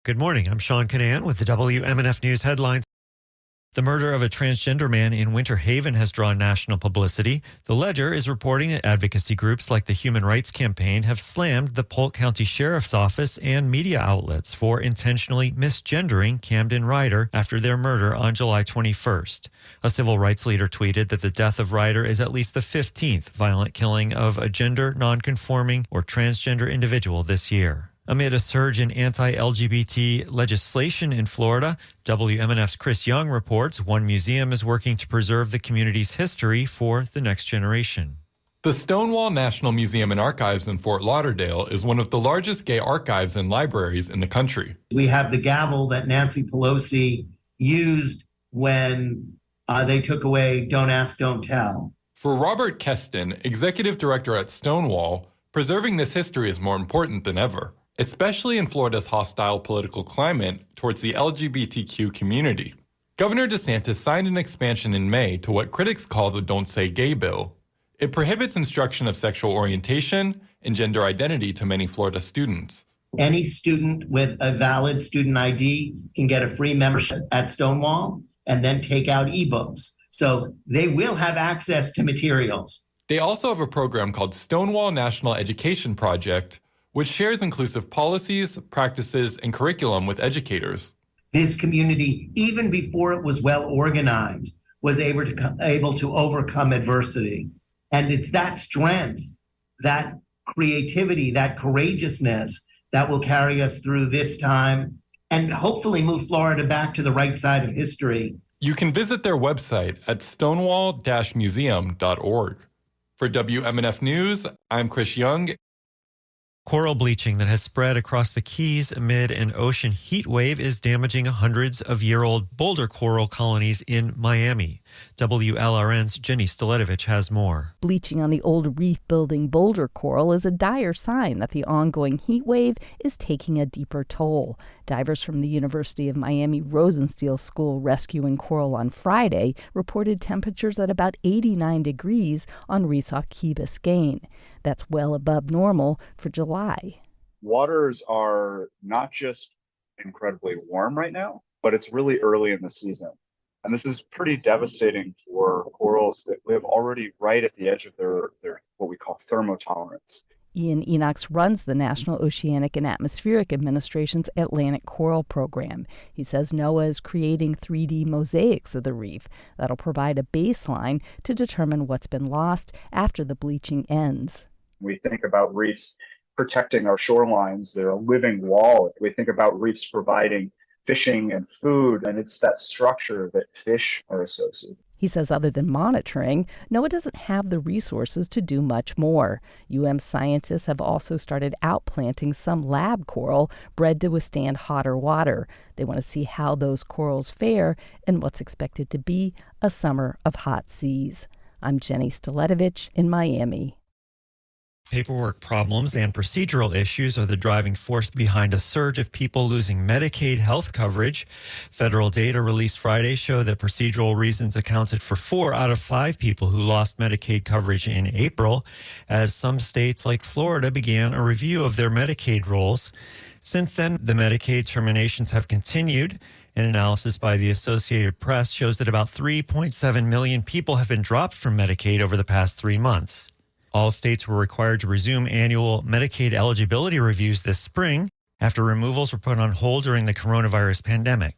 Good morning. I'm Sean Canan with the WMNF News headlines. The murder of a transgender man in Winter Haven has drawn national publicity. The Ledger is reporting that advocacy groups like the Human Rights Campaign have slammed the Polk County Sheriff's Office and media outlets for intentionally misgendering Camden Ryder after their murder on July 21st. A civil rights leader tweeted that the death of Ryder is at least the 15th violent killing of a gender nonconforming or transgender individual this year. Amid a surge in anti-LGBT legislation in Florida, WMNF's Chris Young reports one museum is working to preserve the community's history for the next generation. The Stonewall National Museum and Archives in Fort Lauderdale is one of the largest gay archives and libraries in the country. We have the gavel that Nancy Pelosi used when they took away Don't Ask, Don't Tell. For Robert Keston, executive director at Stonewall, preserving this history is more important than ever, especially in Florida's hostile political climate towards the LGBTQ community. Governor DeSantis signed an expansion in May to what critics call the Don't Say Gay bill. It prohibits instruction of sexual orientation and gender identity to many Florida students. Any student with a valid student ID can get a free membership at Stonewall and then take out ebooks. So they will have access to materials. They also have a program called Stonewall National Education Project, which shares inclusive policies, practices, and curriculum with educators. This community, even before it was well organized, was able to overcome adversity. And it's that strength, that creativity, that courageousness that will carry us through this time and hopefully move Florida back to the right side of history. You can visit their website at stonewall-museum.org. For WMNF News, I'm Chris Young. Coral bleaching that has spread across the Keys amid an ocean heat wave is damaging hundreds of year-old boulder coral colonies in Miami. WLRN's Jenny Staletovich has more. Bleaching on the old reef-building boulder coral is a dire sign that the ongoing heat wave is taking a deeper toll. Divers from the University of Miami Rosenstiel School rescuing coral on Friday reported temperatures at about 89 degrees on Resaw Key Biscayne. That's well above normal for July. Waters are not just incredibly warm right now, but it's really early in the season. And this is pretty devastating for corals that live already right at the edge of their what we call thermotolerance. Ian Enochs runs the National Oceanic and Atmospheric Administration's Atlantic Coral Program. He says NOAA is creating 3D mosaics of the reef that'll provide a baseline to determine what's been lost after the bleaching ends. We think about reefs protecting our shorelines. They're a living wall. We think about reefs providing fishing and food, and it's that structure that fish are associated. He says other than monitoring, NOAA doesn't have the resources to do much more. scientists have also started outplanting some lab coral bred to withstand hotter water. They want to see how those corals fare in what's expected to be a summer of hot seas. I'm Jenny Staletovich in Miami. Paperwork problems and procedural issues are the driving force behind a surge of people losing Medicaid health coverage. Federal data released Friday show that procedural reasons accounted for 4 out of 5 people who lost Medicaid coverage in April, as some states like Florida began a review of their Medicaid rolls. Since then, the Medicaid terminations have continued. An analysis by the Associated Press shows that about 3.7 million people have been dropped from Medicaid over the past 3 months. All states were required to resume annual Medicaid eligibility reviews this spring after removals were put on hold during the coronavirus pandemic.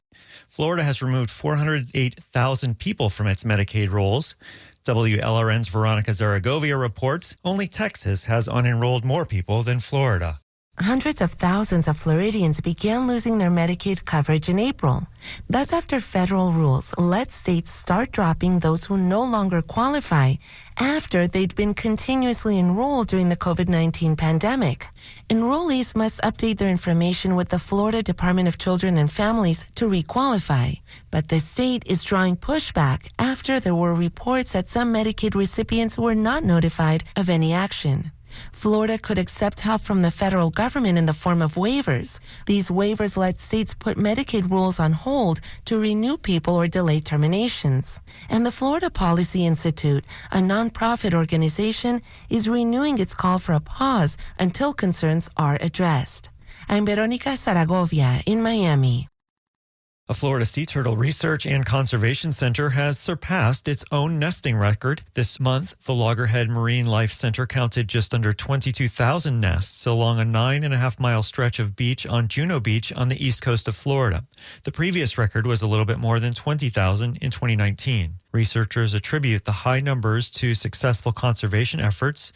Florida has removed 408,000 people from its Medicaid rolls. WLRN's Veronica Zaragovia reports only Texas has unenrolled more people than Florida. Hundreds of thousands of Floridians began losing their Medicaid coverage in April. That's after federal rules let states start dropping those who no longer qualify after they'd been continuously enrolled during the COVID-19 pandemic. Enrollees must update their information with the Florida Department of Children and Families to requalify. But the state is drawing pushback after there were reports that some Medicaid recipients were not notified of any action. Florida could accept help from the federal government in the form of waivers. These waivers let states put Medicaid rules on hold to renew people or delay terminations. And the Florida Policy Institute, a nonprofit organization, is renewing its call for a pause until concerns are addressed. I'm Veronica Zaragovia in Miami. A Florida Sea Turtle Research and Conservation Center has surpassed its own nesting record. This month, the Loggerhead Marine Life Center counted just under 22,000 nests along a 9.5-mile stretch of beach on Juno Beach on the east coast of Florida. The previous record was a little bit more than 20,000 in 2019. Researchers attribute the high numbers to successful conservation efforts.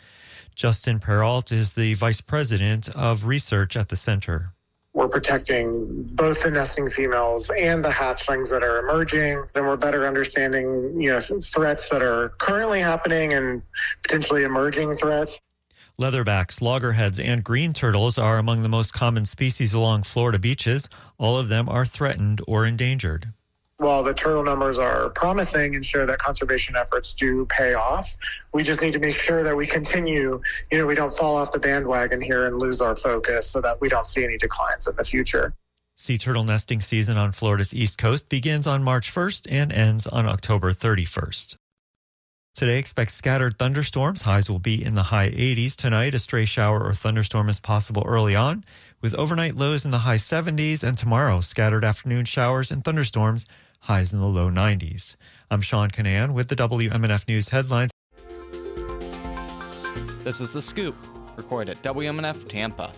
Justin Peralt is the vice president of research at the center. We're protecting both the nesting females and the hatchlings that are emerging, and we're better understanding, threats that are currently happening and potentially emerging threats. Leatherbacks, loggerheads, and green turtles are among the most common species along Florida beaches. All of them are threatened or endangered. While the turtle numbers are promising and show that conservation efforts do pay off, we just need to make sure that we continue, we don't fall off the bandwagon here and lose our focus so that we don't see any declines in the future. Sea turtle nesting season on Florida's east coast begins on March 1st and ends on October 31st. Today, expect scattered thunderstorms. Highs will be in the high 80s. Tonight, a stray shower or thunderstorm is possible early on, with overnight lows in the high 70s. And tomorrow, scattered afternoon showers and thunderstorms, highs in the low 90s. I'm Sean Canan with the WMNF News headlines. This is The Scoop, recorded at WMNF Tampa.